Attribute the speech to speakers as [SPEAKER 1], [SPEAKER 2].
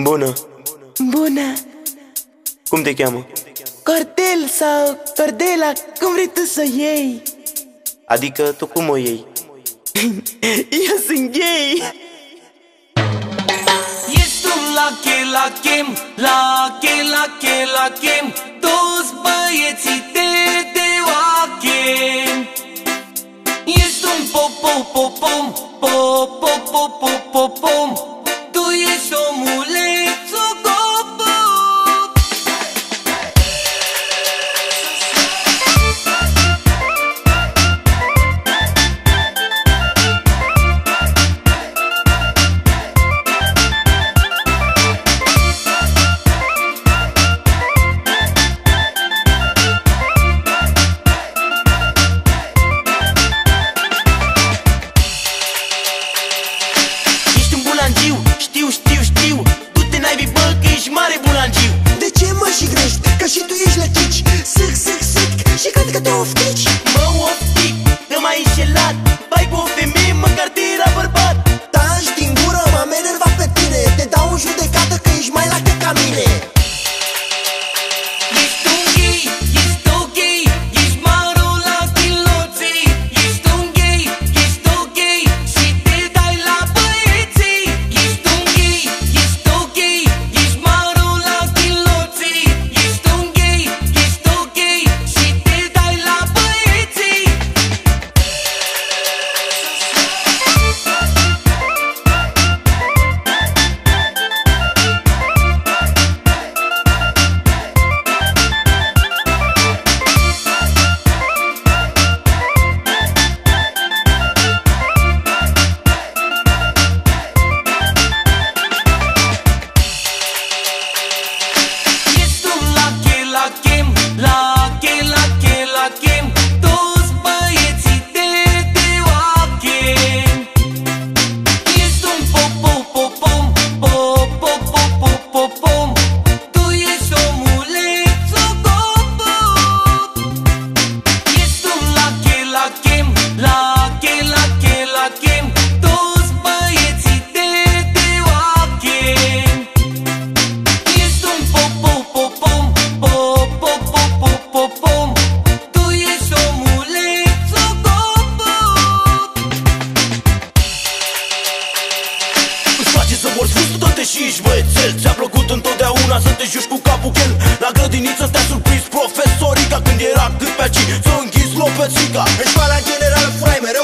[SPEAKER 1] Bună!
[SPEAKER 2] Bună!
[SPEAKER 1] Cum te cheamă?
[SPEAKER 2] Cordel sau Cordela, cum vrei tu să o iei?
[SPEAKER 1] Adică tu cum o iei?
[SPEAKER 2] Eu sunt gay!
[SPEAKER 3] Ești un lachem, toți băieții te oachem. Ești un popom, tu ești omulețul gopop. Știu, du-te naibii bă că ești mare bulangiu.
[SPEAKER 4] De ce mă jignești? Că și tu ești lăcici. Sâc și cred că te oftici.
[SPEAKER 2] Mă oftic, te mai înșelat. Vai cu o femeie măcar te era bărbat.
[SPEAKER 4] Taci din gură, m-am enervat pe tine. Te dau în judecată că ești mai lache ca mine. Lachem, toți băieții te oachem. Ești un popom, tu ești omulețul gopop. Ești un lachem, toți băieții te oachem. Ești un popom, tu ești omulețul gopop.
[SPEAKER 5] Îți place să morți fustul, dă-te și ești băiețel. Ți-a plăcut întotdeauna să te juci cu capul chel. La grădiniță te-a surprins profesorica când era cât pe aici să închizi lopețica.
[SPEAKER 4] În școala generală furai mereu